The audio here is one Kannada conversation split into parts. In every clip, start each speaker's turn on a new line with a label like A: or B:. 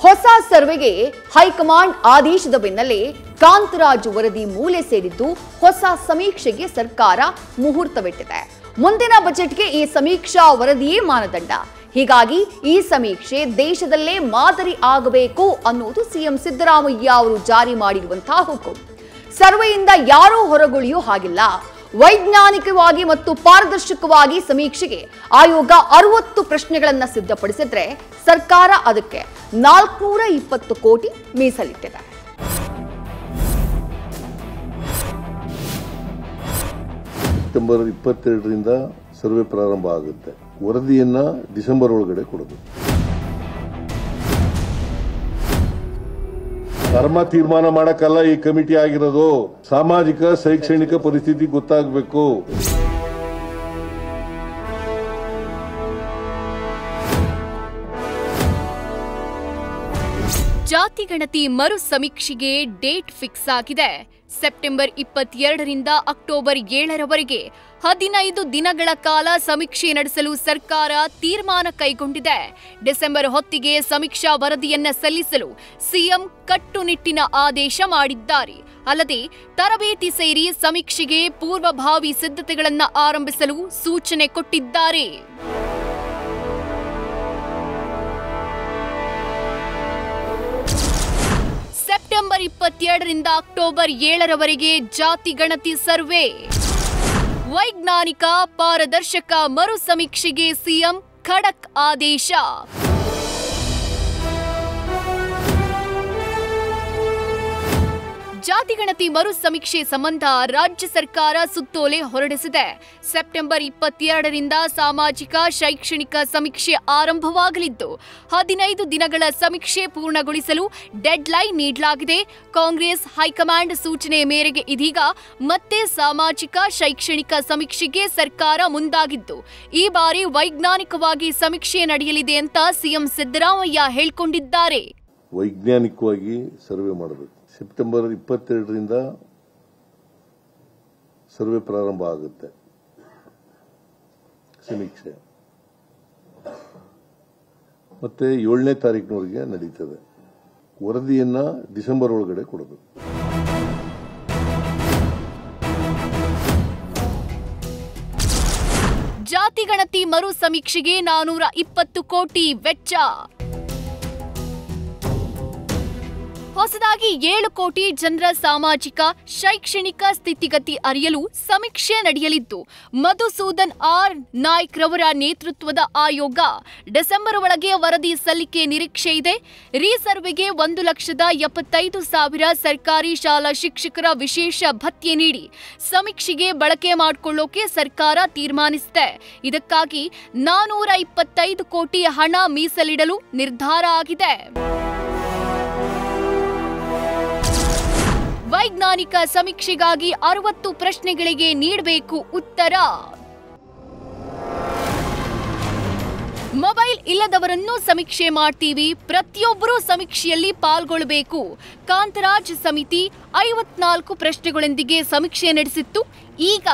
A: ಹೊಸ ಸರ್ವೆಗೆ ಹೈಕಮಾಂಡ್ ಆದೇಶದ ಬೆನ್ನಲ್ಲೇ ಕಾಂತರಾಜು ವರದಿ ಮೂಲೆ ಸೇರಿದ್ದು ಹೊಸ ಸಮೀಕ್ಷೆಗೆ ಸರ್ಕಾರ ಮುಹೂರ್ತವಿಟ್ಟಿದೆ. ಮುಂದಿನ ಬಜೆಟ್ಗೆ ಈ ಸಮೀಕ್ಷಾ ವರದಿಯೇ ಮಾನದಂಡ. ಹೀಗಾಗಿ ಈ ಸಮೀಕ್ಷೆ ದೇಶದಲ್ಲೇ ಮಾದರಿ ಆಗಬೇಕು ಅನ್ನೋದು ಸಿಎಂ ಸಿದ್ದರಾಮಯ್ಯ ಅವರು ಜಾರಿ ಮಾಡಿರುವಂತಹ ಹುಕುಂ. ಸರ್ವೆಯಿಂದ ಯಾರೂ ಹೊರಗುಳಿಯೋ ಹಾಗಿಲ್ಲ. ವೈಜ್ಞಾನಿಕವಾಗಿ ಮತ್ತು ಪಾರದರ್ಶಕವಾಗಿ ಸಮೀಕ್ಷೆಗೆ ಆಯೋಗ 60 ಪ್ರಶ್ನೆಗಳನ್ನು ಸಿದ್ಧಪಡಿಸಿದ್ರೆ ಸರ್ಕಾರ ಅದಕ್ಕೆ 420 ಕೋಟಿ ಮೀಸಲಿಟ್ಟಿದೆ.
B: ಸೆಪ್ಟೆಂಬರ್ 22ರಿಂದ ಸರ್ವೆ ಪ್ರಾರಂಭ ಆಗುತ್ತೆ. ವರದಿಯನ್ನ ಡಿಸೆಂಬರ್ ಒಳಗಡೆ ಕೊಡಬೇಕು. ಧರ್ಮ ತೀರ್ಮಾನ ಮಾಡಕ್ಕಲ್ಲ ಈ ಕಮಿಟಿ ಆಗಿರೋದು. ಸಾಮಾಜಿಕ ಶೈಕ್ಷಣಿಕ ಪರಿಸ್ಥಿತಿ ಗೊತ್ತಾಗಬೇಕು.
C: ಜಾತಿ ಗಣತಿ ಮರು ಸಮೀಕ್ಷೆಗೆ ಡೇಟ್ ಫಿಕ್ಸ್ ಆಗಿದೆ. ಸೆಪ್ಟೆಂಬರ್ 22ರಿಂದ ಅಕ್ಟೋಬರ್ 7ರವರೆಗೆ 15 ದಿನಗಳ ಕಾಲ ಸಮೀಕ್ಷೆ ನಡೆಸಲು ಸರ್ಕಾರ ತೀರ್ಮಾನ ಕೈಗೊಂಡಿದೆ. ಡಿಸೆಂಬರ್ ಹೊತ್ತಿಗೆ ಸಮೀಕ್ಷಾ ವರದಿಯನ್ನ ಸಲ್ಲಿಸಲು ಸಿಎಂ ಕಟ್ಟುನಿಟ್ಟಿನ ಆದೇಶ ಮಾಡಿದ್ದಾರೆ. ಅಲ್ಲದೆ ತರಬೇತಿ ಸೇರಿ ಸಮೀಕ್ಷೆಗೆ ಪೂರ್ವಭಾವಿ ಸಿದ್ಧತೆಗಳನ್ನು ಆರಂಭಿಸಲು ಸೂಚನೆ ಕೊಟ್ಟಿದ್ದಾರೆ. ಸೆಪ್ಟೆಂಬರ್ 22ರಿಂದ ಅಕ್ಟೋಬರ್ 7ರವರೆಗೆ ಜಾತಿ ಗಣತಿ ಸರ್ವೆ. ವೈಜ್ಞಾನಿಕ ಪಾರದರ್ಶಕ ಮರು ಸಮೀಕ್ಷೆಗೆ ಸಿಎಂ ಖಡಕ್ ಆದೇಶ. ಜಾತಿ ಗಣತಿ ಮರು ಸಮೀಕ್ಷೆ ಸಂಬಂಧ ರಾಜ್ಯ ಸರ್ಕಾರ ಸುತ್ತೋಲೆ ಹೊರಡಿಸಿದೆ. ಸೆಪ್ಟೆಂಬರ್ 22ರಿಂದ ಸಾಮಾಜಿಕ ಶೈಕ್ಷಣಿಕ ಸಮೀಕ್ಷೆ ಆರಂಭವಾಗಲಿದ್ದು 15 ದಿನಗಳ ಸಮೀಕ್ಷೆ ಪೂರ್ಣಗೊಳಿಸಲು ಡೆಡ್ಲೈನ್ ನೀಡಲಾಗಿದೆ. ಕಾಂಗ್ರೆಸ್ ಹೈಕಮಾಂಡ್ ಸೂಚನೆ ಮೇರೆಗೆ ಇದೀಗ ಮತ್ತೆ ಸಾಮಾಜಿಕ ಶೈಕ್ಷಣಿಕ ಸಮೀಕ್ಷೆಗೆ ಸರ್ಕಾರ ಮುಂದಾಗಿದ್ದು ಈ ಬಾರಿ ವೈಜ್ಞಾನಿಕವಾಗಿ ಸಮೀಕ್ಷೆ ನಡೆಯಲಿದೆ ಅಂತ ಸಿಎಂ ಸಿದ್ದರಾಮಯ್ಯ ಹೇಳಿಕೊಂಡಿದ್ದಾರೆ.
B: ವೈಜ್ಞಾನಿಕವಾಗಿ ಸರ್ವೆ ಮಾಡಬೇಕು. ಸೆಪ್ಟೆಂಬರ್ 22ರಿಂದ ಸರ್ವೆ ಪ್ರಾರಂಭ ಆಗುತ್ತೆ. ಸಮೀಕ್ಷೆ ಮತ್ತೆ 7ನೇ ತಾರೀಕಿನವರೆಗೆ ನಡೀತದೆ. ವರದಿಯನ್ನ ಡಿಸೆಂಬರ್ ಒಳಗಡೆ ಕೊಡಬೇಕು.
C: ಜಾತಿ ಗಣತಿ ಮರು ಸಮೀಕ್ಷೆಗೆ 420 ಕೋಟಿ ವೆಚ್ಚ. ಹೊಸದಾಗಿ 7 ಕೋಟಿ ಜನರ ಸಾಮಾಜಿಕ ಶೈಕ್ಷಣಿಕ ಸ್ಥಿತಿಗತಿ ಅರಿಯಲು ಸಮೀಕ್ಷೆ ನಡೆಯಲಿದ್ದು ಮಧುಸೂದನ್ ಆರ್ ನಾಯ್ಕ್ ರವರ ನೇತೃತ್ವದ ಆಯೋಗ ಡಿಸೆಂಬರ್ ಒಳಗೆ ವರದಿ ಸಲ್ಲಿಕೆ ನಿರೀಕ್ಷೆ ಇದೆ. ರೀಸರ್ವೆಗೆ 1,75,000 ಸರ್ಕಾರಿ ಶಾಲಾ ಶಿಕ್ಷಕರ ವಿಶೇಷ ಭತ್ಯೆ ನೀಡಿ ಸಮೀಕ್ಷೆಗೆ ಬಳಕೆ ಮಾಡಿಕೊಳ್ಳೋಕೆ ಸರ್ಕಾರ ತೀರ್ಮಾನಿಸಿದೆ. ಇದಕ್ಕಾಗಿ 425 ಕೋಟಿ ಹಣ ಮೀಸಲಿಡಲು ನಿರ್ಧಾರ ಆಗಿದೆ. ವೈಜ್ಞಾನಿಕ ಸಮೀಕ್ಷೆಗಾಗಿ 60 ಪ್ರಶ್ನೆಗಳಿಗೆ ನೀಡಬೇಕು ಉತ್ತರ. ಮೊಬೈಲ್ ಇಲ್ಲದವರನ್ನು ಸಮೀಕ್ಷೆ ಮಾಡ್ತೀವಿ, ಪ್ರತಿಯೊಬ್ಬರೂ ಸಮೀಕ್ಷೆಯಲ್ಲಿ ಪಾಲ್ಗೊಳ್ಳಬೇಕು. ಕಾಂತರಾಜ್ ಸಮಿತಿ 54 ಪ್ರಶ್ನೆಗಳೊಂದಿಗೆ ಸಮೀಕ್ಷೆ ನಡೆಸಿತ್ತು. ಈಗ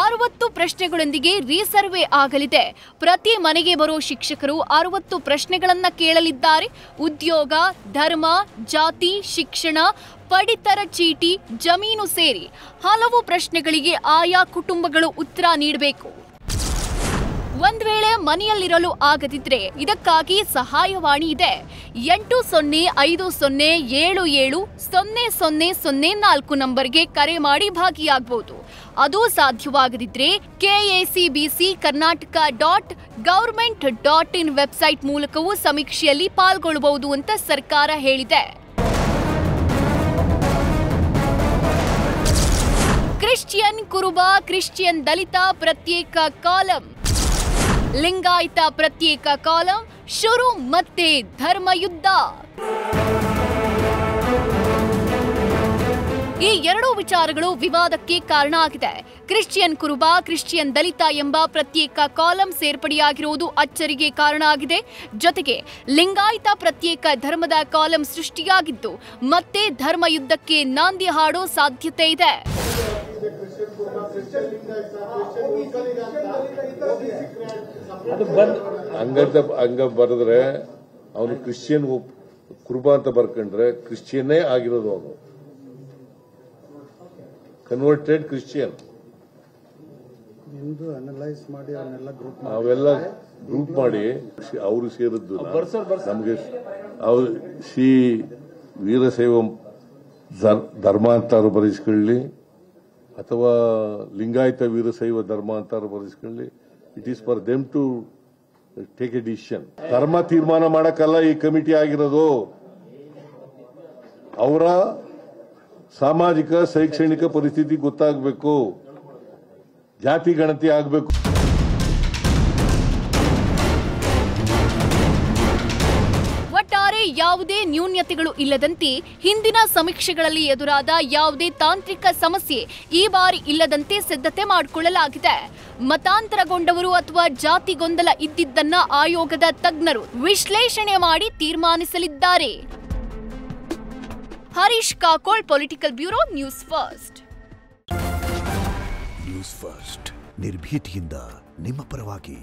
C: 60 ಪ್ರಶ್ನೆಗಳೊಂದಿಗೆ ರೀಸರ್ವೆ ಆಗಲಿದೆ. ಪ್ರತಿ ಮನೆಗೆ ಬರೋ ಶಿಕ್ಷಕರು 60 ಪ್ರಶ್ನೆಗಳನ್ನ ಕೇಳಲಿದ್ದಾರೆ. ಉದ್ಯೋಗ, ಧರ್ಮ, ಜಾತಿ, ಶಿಕ್ಷಣ, ಪಡಿತರ ಚೀಟಿ, ಜಮೀನು ಸೇರಿ ಹಲವು ಪ್ರಶ್ನೆಗಳಿಗೆ ಆಯಾ ಕುಟುಂಬಗಳು ಉತ್ತರ ನೀಡಬೇಕು. ಒಂದ್ ವೇಳೆ ಮನೆಯಲ್ಲಿರಲು ಆಗದಿದ್ರೆ ಇದಕ್ಕಾಗಿ ಸಹಾಯವಾಣಿ ಇದೆ. 8050770004 ನಂಬರ್ಗೆ ಕರೆ ಮಾಡಿ ಭಾಗಿಯಾಗಬಹುದು. ಅದು ಸಾಧ್ಯವಾಗದಿದ್ರೆ KACBC Karnataka.government.in ವೆಬ್ಸೈಟ್ ಮೂಲಕವೂ ಸಮೀಕ್ಷೆಯಲ್ಲಿ ಪಾಲ್ಗೊಳ್ಳಬಹುದು ಅಂತ ಸರ್ಕಾರ ಹೇಳಿದೆ. ಕ್ರಿಶ್ಚಿಯನ್ ಕುರುಬ, ಕ್ರಿಶ್ಚಿಯನ್ ದಲಿತ ಪ್ರತ್ಯೇಕ ಕಾಲಂ, ಲಿಂಗಾಯತ ಪ್ರತ್ಯೇಕ ಕಾಲಂ ಶುರು, ಮತ್ತೆ ಧರ್ಮಯುದ್ಧ. ಈ ಎರಡೂ ವಿಚಾರಗಳು ವಿವಾದಕ್ಕೆ ಕಾರಣ ಆಗಿದೆ. ಕ್ರಿಶ್ಚಿಯನ್ ಕುರುಬ, ಕ್ರಿಶ್ಚಿಯನ್ ದಲಿತ ಎಂಬ ಪ್ರತ್ಯೇಕ ಕಾಲಂ ಸೇರ್ಪಡೆಯಾಗಿರುವುದು ಅಚ್ಚರಿಗೆ ಕಾರಣ ಆಗಿದೆ. ಜೊತೆಗೆ ಲಿಂಗಾಯತ ಪ್ರತ್ಯೇಕ ಧರ್ಮದ ಕಾಲಂ ಸೃಷ್ಟಿಯಾಗಿದ್ದು ಮತ್ತೆ ಧರ್ಮಯುದ್ಧಕ್ಕೆ ನಾಂದಿ ಹಾಡೋ ಸಾಧ್ಯತೆ ಇದೆ.
B: ಹಂಗ ಬರೆದ್ರೆ ಅವನು ಕ್ರಿಶ್ಚಿಯನ್ ಕುರುಬ ಅಂತ ಬರ್ಕೊಂಡ್ರೆ ಕ್ರಿಶ್ಚಿಯನ್ನೇ ಆಗಿರೋದು, ಅವನು ಕನ್ವರ್ಟೆಡ್ ಕ್ರಿಶ್ಚಿಯನ್. ಅವೆಲ್ಲ ಗ್ರೂಪ್ ಮಾಡಿ ಅವರು ಸೇರಿದ್ದು ನಮಗೆ ವೀರಶೈವ ಧರ್ಮ ಅಂತಾರು ಬರೆಸ್ಕೊಳ್ಳಿ ಅಥವಾ ಲಿಂಗಾಯತ ವೀರಶೈವ ಧರ್ಮ ಅಂತಾರು ಬರೆಸ್ಕೊಳ್ಳಿ, it is for them to take a decision. ಧರ್ಮ ತೀರ್ಮಾನ ಮಾಡಕ್ಕಲ್ಲ ಈ ಕಮಿಟಿ ಆಗಿರೋದು, ಅವರ ಸಾಮಾಜಿಕ ಶೈಕ್ಷಣಿಕ ಪರಿಸ್ಥಿತಿ ಗೊತ್ತಾಗಬೇಕು, ಜಾತಿ ಗಣತಿ ಆಗಬೇಕು.
C: ಒಟ್ಟಾರೆ ಯಾವುದೇ ನ್ಯೂನ್ಯತೆಗಳು ಇಲ್ಲದಂತೆ ಹಿಂದಿನ ಸಮೀಕ್ಷೆಗಳಲ್ಲಿ ಎದುರಾದ ಯಾವುದೇ ತಾಂತ್ರಿಕ ಸಮಸ್ಯೆ ಈ ಬಾರಿ ಇಲ್ಲದಂತೆ ಸಿದ್ಧತೆ ಮಾಡಿಕೊಳ್ಳಲಾಗಿದೆ. ಮತಾಂತರಗೊಂಡವರು ಅಥವಾ ಜಾತಿ ಗೊಂದಲ ಇದ್ದಿದ್ದನ್ನ ಆಯೋಗದ ತಜ್ಞರು ವಿಶ್ಲೇಷಣೆ ಮಾಡಿ ತೀರ್ಮಾನಿಸಲಿದ್ದಾರೆ. Harish Kakol, political bureau, news first.
D: News first ನಿರ್ಭೀತಿಯಿಂದ ನಿಮ್ಮ ಪರವಾಗಿ.